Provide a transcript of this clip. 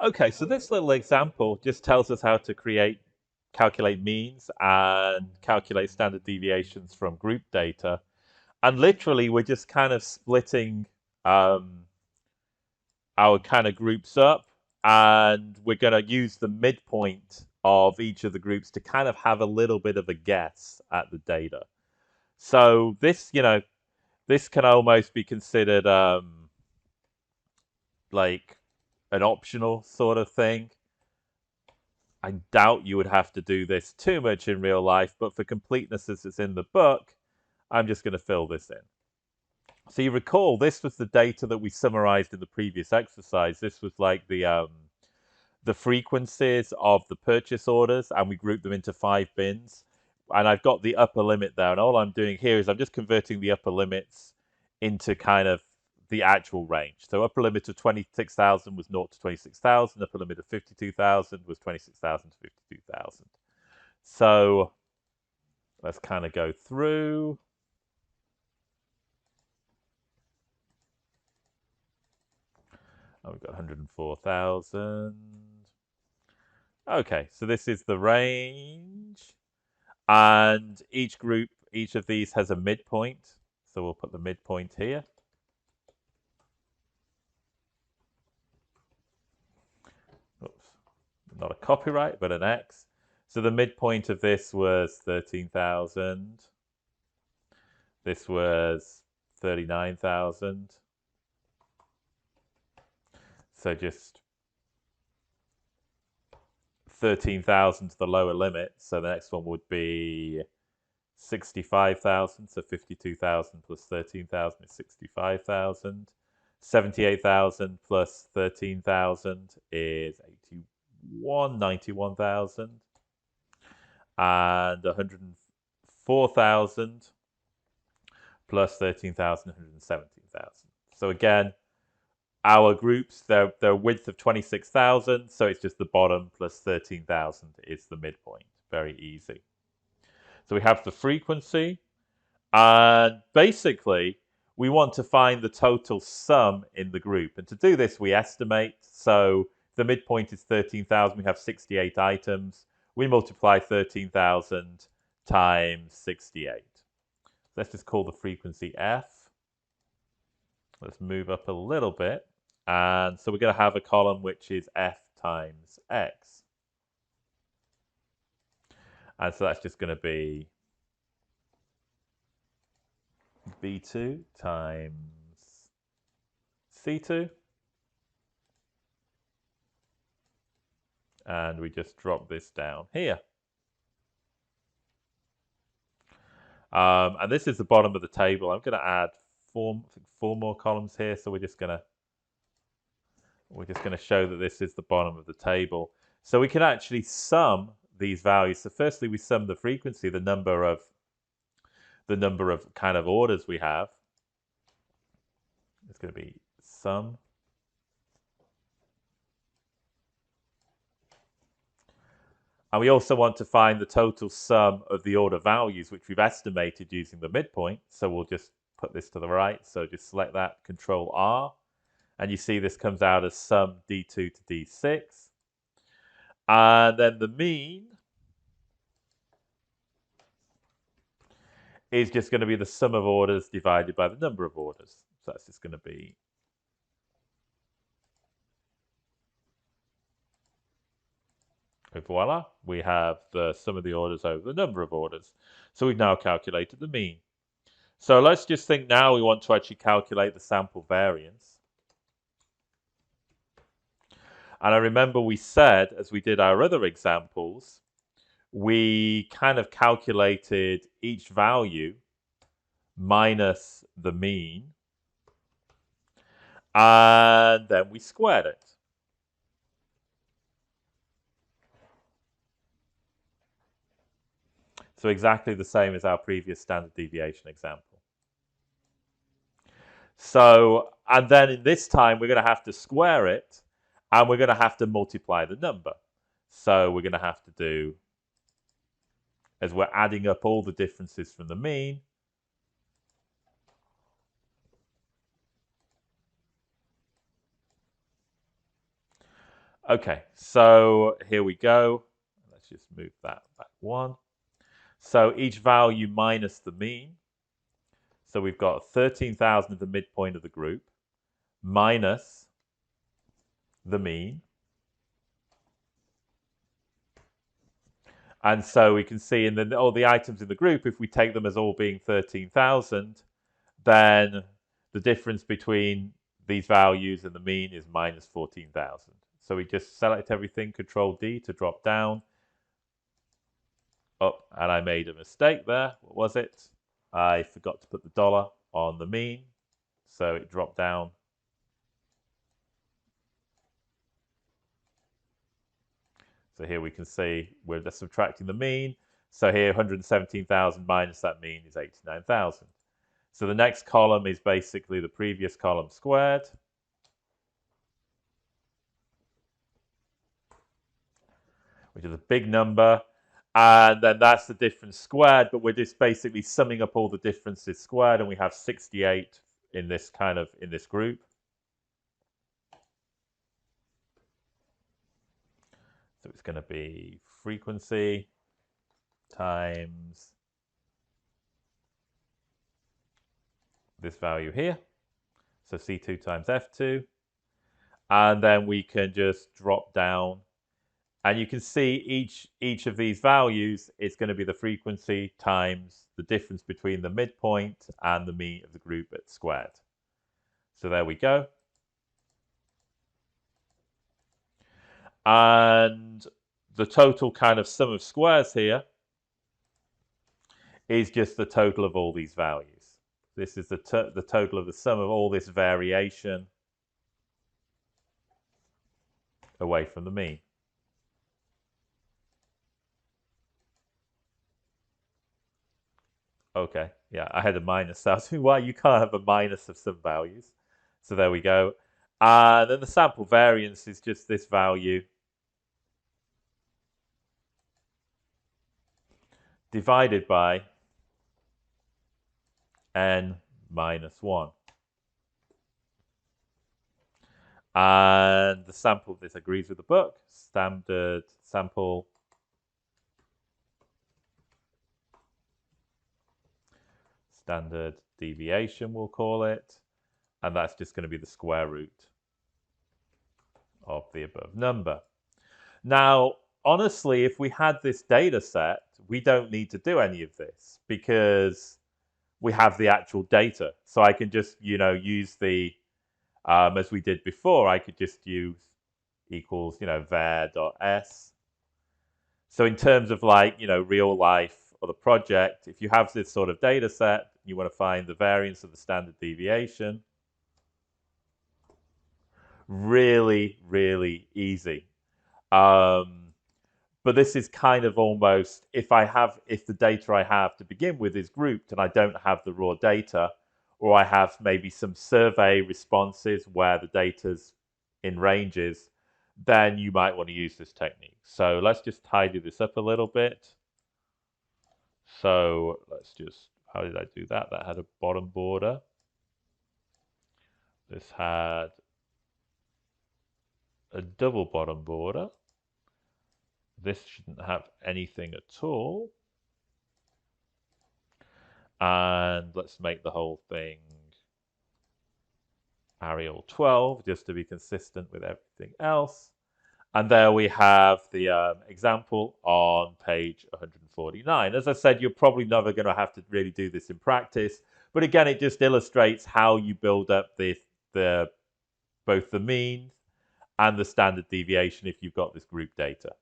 Okay, so this little example just tells us how to calculate means and calculate standard deviations from group data. And literally, we're just kind of splitting um, our kind of groups up, and we're going to use the midpoint of each of the groups to kind of have a little bit of a guess at the data. So this can almost be considered like an optional sort of thing. I doubt you would have to do this too much in real life, but for completeness as it's in the book, I'm just going to fill this in. So you recall this was the data that we summarized in the previous exercise. This was like the frequencies of the purchase orders, and we grouped them into 5 bins. And I've got the upper limit there, and all I'm doing here is I'm just converting the upper limits into kind of the actual range. So upper limit of 26,000 was 0 to 26,000. Upper limit of 52,000 was 26,000 to 52,000. So let's kind of go through. Oh, we've got 104,000. Okay, so this is the range. And each group, each of these has a midpoint. So we'll put the midpoint here. Oops, not a copyright, but an X. So the midpoint of this was 13,000. This was 39,000. So just 13,000 to the lower limit. So the next one would be 65,000. So 52,000 plus 13,000 is 65,000. 78,000 plus 13,000 is 91,000. And 104,000 plus 13,000, 117,000. So again, our groups, their width of 26,000, so it's just the bottom plus 13,000 is the midpoint. Very easy. So we have the frequency, and basically we want to find the total sum in the group. And to do this, we estimate. So the midpoint is 13,000. We have 68 items. We multiply 13,000 times 68. Let's just call the frequency F. Let's move up a little bit. And so we're going to have a column which is F times X. And so that's just going to be B2 times C2. And we just drop this down here. And this is the bottom of the table. I'm going to add four more columns here. So we're just going to show that this is the bottom of the table. So we can actually sum these values. So firstly, we sum the frequency, the number of kind of orders we have. It's going to be sum. And we also want to find the total sum of the order values, which we've estimated using the midpoint. So we'll just put this to the right. So just select that, Control R. And you see this comes out as sum D2 to D6. And then the mean is just going to be the sum of orders divided by the number of orders. So that's just going to be and voila, we have the sum of the orders over the number of orders. So we've now calculated the mean. So let's just think now we want to actually calculate the sample variance. And I remember we said, as we did our other examples, we kind of calculated each value minus the mean, and then we squared it. So exactly the same as our previous standard deviation example. So, and then in this time, we're going to have to square it, and we're going to have to multiply the number. So we're going to have to do, as we're adding up all the differences from the mean, Okay, so here we go. Let's just move that back one. So each value minus the mean. So we've got 13,000 at the midpoint of the group minus the mean. And so we can see in all the items in the group, if we take them as all being 13,000, then the difference between these values and the mean is minus 14,000. So we just select everything, Control D to drop down. Oh, and I made a mistake there. What was it? I forgot to put the dollar on the mean, so it dropped down. So here we can see we're just subtracting the mean. So here 117,000 minus that mean is 89,000. So the next column is basically the previous column squared. Which is a big number. And then that's the difference squared, but we're just basically summing up all the differences squared, and we have 68 in this group. So it's going to be frequency times this value here. So C2 times F2. And then we can just drop down. And you can see each of these values is going to be the frequency times the difference between the midpoint and the mean of the group at squared. So there we go. And the total kind of sum of squares here is just the total of all these values. This is the total of the sum of all this variation away from the mean. Okay, yeah, I had a minus. So I was thinking, why you can't have a minus of some values. So there we go. And then the sample variance is just this value divided by n minus 1. And the sample, this agrees with the book, standard sample standard deviation, we'll call it. And that's just going to be the square root of the above number. Now, honestly, if we had this data set, we don't need to do any of this because we have the actual data. So I can just, use the, as we did before, I could just use equals, var.s. So in terms of real life or the project, if you have this sort of data set, you want to find the variance of the standard deviation. Really, really easy. But this is kind of almost, if the data I have to begin with is grouped and I don't have the raw data, or I have maybe some survey responses where the data's in ranges, then you might want to use this technique. So let's just tidy this up a little bit. So let's just, how did I do that? That had a bottom border. This had a double bottom border. This shouldn't have anything at all. And let's make the whole thing Arial 12, just to be consistent with everything else. And there we have the example on page 149. As I said, you're probably never going to have to really do this in practice. But again, it just illustrates how you build up both the mean and the standard deviation if you've got this group data.